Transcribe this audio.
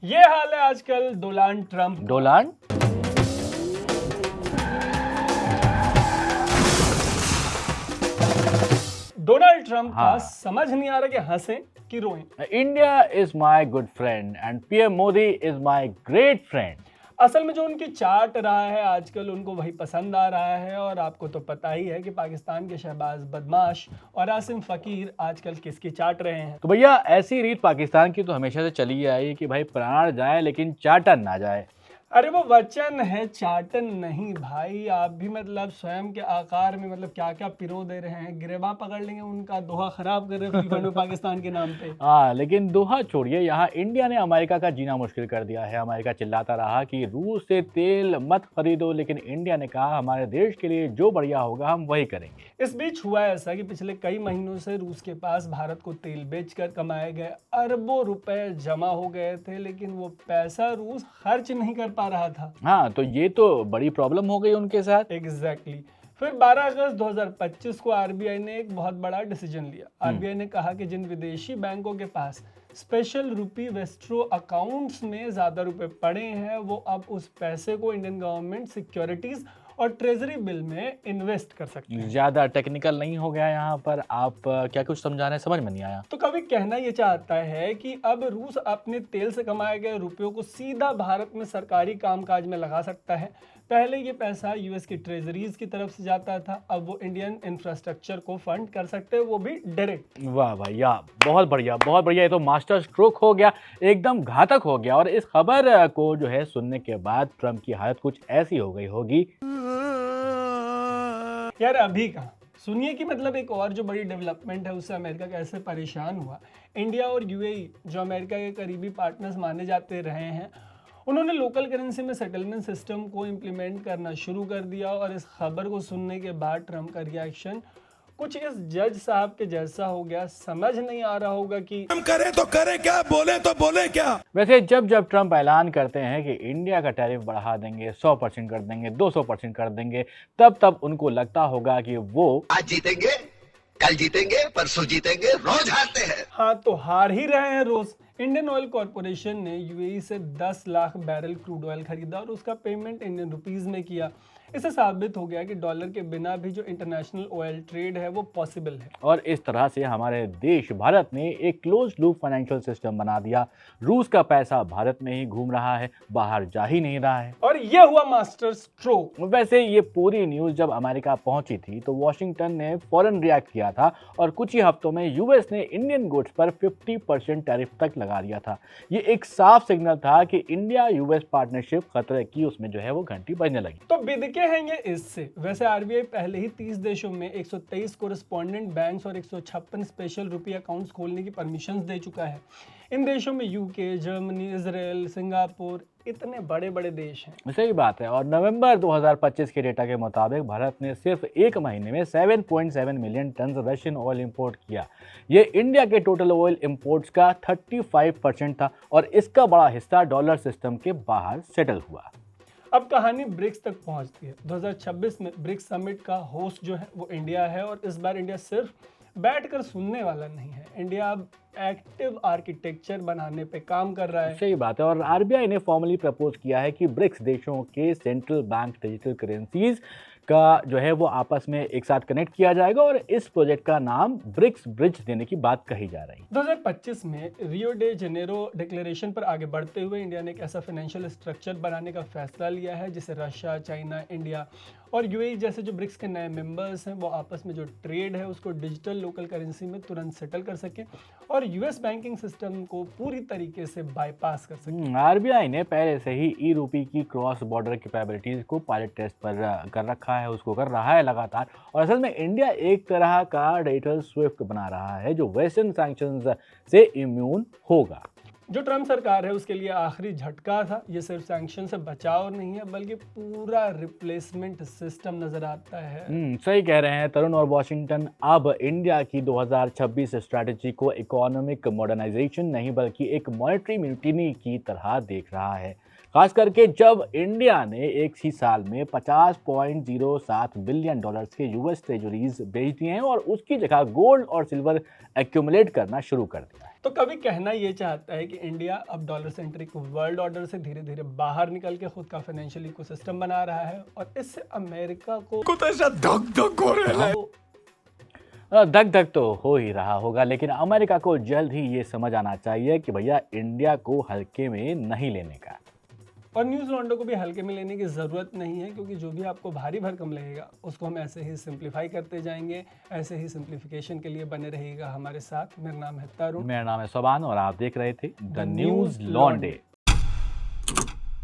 ये हाल है आजकल Donald Trump. Donald Donald Trump का हाँ। समझ नहीं आ रहा कि हंसें कि रोएं। India is my good friend and PM Modi is my great friend. असल में जो उनकी चाट रहा है आजकल उनको वही पसंद आ रहा है। और आपको तो पता ही है कि पाकिस्तान के शहबाज बदमाश और आसिम फकीर आजकल किसकी चाट रहे हैं। तो भैया ऐसी रीत पाकिस्तान की तो हमेशा से चली आई कि भाई प्राण जाए लेकिन चाटन ना जाए। अरे वो वचन है, चाटन नहीं भाई। आप भी मतलब स्वयं के आकार में मतलब क्या क्या पिरो दे रहे हैं। गिरेबान पकड़ लेंगे, उनका दोहा खराब कर रहे हैं फ्री फंड में पाकिस्तान के नाम पे। हाँ, लेकिन दोहा छोड़िए, यहाँ इंडिया ने अमेरिका का जीना मुश्किल कर दिया है। अमेरिका चिल्लाता रहा कि रूस से तेल मत खरीदो, लेकिन इंडिया ने कहा हमारे देश के लिए जो बढ़िया होगा हम वही करेंगे। इस बीच हुआ ऐसा कि पिछले कई महीनों से रूस के पास भारत को तेल बेचकर कमाए गए अरबों रुपए जमा हो गए थे, लेकिन वो पैसा रूस खर्च नहीं कर पा रहा था। हाँ, तो ये तो बड़ी प्रॉब्लम हो गई उनके साथ। एग्जैक्टली। फिर 12 अगस्त 2025 को आरबीआई ने एक बहुत बड़ा डिसीजन लिया। आरबीआई ने कहा कि जिन विदेशी बैंकों के पास स्पेशल रुपी वेस्ट्रो अकाउंट्स में ज्यादा रुपए पड़े हैं, वो अब उस पैसे को इंडियन गवर्नमेंट सिक्योरिटीज और ट्रेजरी बिल में इन्वेस्ट कर सकते हैं। ज्यादा टेक्निकल नहीं हो गया यहाँ पर? आप क्या कुछ समझा रहे हैं, समझ में नहीं आया। तो कभी कहना ये चाहता है कि अब रूस अपने तेल से कमाए गए रुपयों को सीधा भारत में सरकारी कामकाज में लगा सकता है। पहले ये पैसा यूएस की ट्रेजरीज की तरफ से जाता था, अब वो इंडियन इंफ्रास्ट्रक्चर को फंड कर सकते हैं, वो भी डायरेक्ट। वाह भैया, बहुत बढ़िया बहुत बढ़िया। ये तो मास्टर स्ट्रोक हो गया, एकदम घातक हो गया। और इस खबर को जो है सुनने के बाद ट्रम्प की हालत कुछ ऐसी हो गई होगी। यार अभी कहाँ सुनिए कि मतलब एक और जो बड़ी डेवलपमेंट है उससे अमेरिका कैसे परेशान हुआ। इंडिया और यूएई जो अमेरिका के करीबी पार्टनर्स माने जाते रहे हैं, उन्होंने लोकल करेंसी में सेटलमेंट सिस्टम को इम्प्लीमेंट करना शुरू कर दिया। और इस खबर को सुनने के बाद ट्रम्प का रिएक्शन कुछ इस जज साहब के जैसा हो गया। समझ नहीं आ रहा होगा कि हम करें तो करें क्या, बोले तो बोले क्या। वैसे जब जब ट्रम्प ऐलान करते हैं कि इंडिया का टैरिफ बढ़ा देंगे, 100% कर देंगे, 200% कर देंगे, तब तब उनको लगता होगा कि वो आज जीतेंगे, कल जीतेंगे, परसों जीतेंगे, रोज हारते हैं। हाँ तो हार ही रहे हैं रोज। इंडियन ऑयल कॉरपोरेशन ने यूएई से 10 लाख बैरल क्रूड ऑयल खरीदा और उसका पेमेंट इंडियन रुपीस में किया। इससे साबित हो गया कि डॉलर के बिना भी जो इंटरनेशनल ऑयल ट्रेड है वो पॉसिबल है। और इस तरह से हमारे देश भारत ने एक क्लोज लूप फाइनेंशियल सिस्टम बना दिया। रूस का पैसा भारत में ही घूम रहा है, बाहर जा ही नहीं रहा है। और ये हुआ मास्टर स्ट्रोक। वैसे ये पूरी न्यूज़ जब अमेरिका पहुंची थी तो वॉशिंगटन ने फौरन रिएक्ट किया था और कुछ ही हफ्तों में यूएस ने इंडियन गुड्स पर 50% टैरिफ तक लगा दिया था। ये एक साफ सिग्नल था कि इंडिया यूएस पार्टनरशिप खतरे की उसमें जो है वो घंटी बजने लगी। तो बिदके हैं ये इससे। वैसे आरबीआई पहले ही 30 देशों में 123 कोरेस्पोंडेंट बैंक्स और 156 स्पेशल रुपी अकाउंट्स खोलने की परमिशंस दे चुका है। इन देशों में यूके, जर्मनी, इजराइल, सिंगापुर, इतने बड़े बड़े देश हैं। सही बात है। और नवंबर 2025 के डेटा के मुताबिक भारत ने सिर्फ एक महीने में 7.7 million ton Russian oil import किया। ये इंडिया के टोटल ऑयल इंपोर्ट्स का 35% था और इसका बड़ा हिस्सा डॉलर सिस्टम के बाहर सेटल हुआ। अब कहानी ब्रिक्स तक पहुंचती है। 2026 में ब्रिक्स समिट का होस्ट जो है वो इंडिया है। और इस बार इंडिया सिर्फ बैठकर सुनने वाला नहीं है, इंडिया अब एक्टिव आर्किटेक्चर बनाने पे काम कर रहा है। सही बात है। और आरबीआई ने फॉर्मली प्रपोज किया है कि ब्रिक्स देशों के सेंट्रल बैंक डिजिटल करेंसीज का जो है वो आपस में एक साथ कनेक्ट किया जाएगा और इस प्रोजेक्ट का नाम ब्रिक्स ब्रिज देने की बात कही जा रही है। 2025 में रियो डे जेनेरो डिक्लेरेशन पर आगे बढ़ते हुए इंडिया ने एक ऐसा फाइनेंशियल स्ट्रक्चर बनाने का फैसला लिया है जिसे रशिया, चाइना, इंडिया और यूएई जैसे जो ब्रिक्स के नए मेंबर्स हैं वो आपस में जो ट्रेड है उसको डिजिटल लोकल करेंसी में तुरंत सेटल कर सकें और यूएस बैंकिंग सिस्टम को पूरी तरीके से बाईपास कर सकें। आरबीआई ने पहले से ही ई रूपी की क्रॉस बॉर्डर कैपेबिलिटीज को पायलट टेस्ट पर कर रखा है, उसको कर रहा है लगातार। और असल में इंडिया एक तरह का डिजिटल स्विफ्ट बना रहा है जो वेस्टर्न सैंक्शंस से इम्यून होगा। जो ट्रम्प सरकार है उसके लिए आखिरी झटका था। ये सिर्फ सैंक्शन से बचाव नहीं है बल्कि पूरा रिप्लेसमेंट सिस्टम नजर आता है। सही कह रहे हैं तरुण। और वॉशिंगटन अब इंडिया की 2026 स्ट्रैटेजी को इकोनॉमिक मॉडर्नाइजेशन नहीं बल्कि एक मॉनेटरी म्यूटिनी की तरह देख रहा है। खास करके जब इंडिया ने एक ही साल में 50.07 बिलियन डॉलर्स के यूएस ट्रेजरीज बेच दिए हैं और उसकी जगह गोल्ड और सिल्वर एक्यूमुलेट करना शुरू कर दिया है। तो कभी कहना ये चाहता है कि इंडिया अब डॉलर सेंट्रिक वर्ल्ड ऑर्डर से धीरे धीरे बाहर निकल के खुद का फाइनेंशियल इकोसिस्टम बना रहा है और इससे अमेरिका को तो ऐसा धक धक हो रहा है। धक धक तो हो ही रहा होगा, लेकिन अमेरिका को जल्द ही ये समझ आना चाहिए कि भैया इंडिया को हल्के में नहीं लेने का। और न्यूज़ लॉन्डो को भी हल्के में लेने की ज़रूरत नहीं है, क्योंकि जो भी आपको भारी भरकम लगेगा उसको हम ऐसे ही सिंप्लीफाई करते जाएंगे। ऐसे ही सिंप्लीफिकेशन के लिए बने रहिएगा हमारे साथ। मेरा नाम है तरुण, मेरा नाम है सोबान और आप देख रहे थे द न्यूज़ लॉन्डे।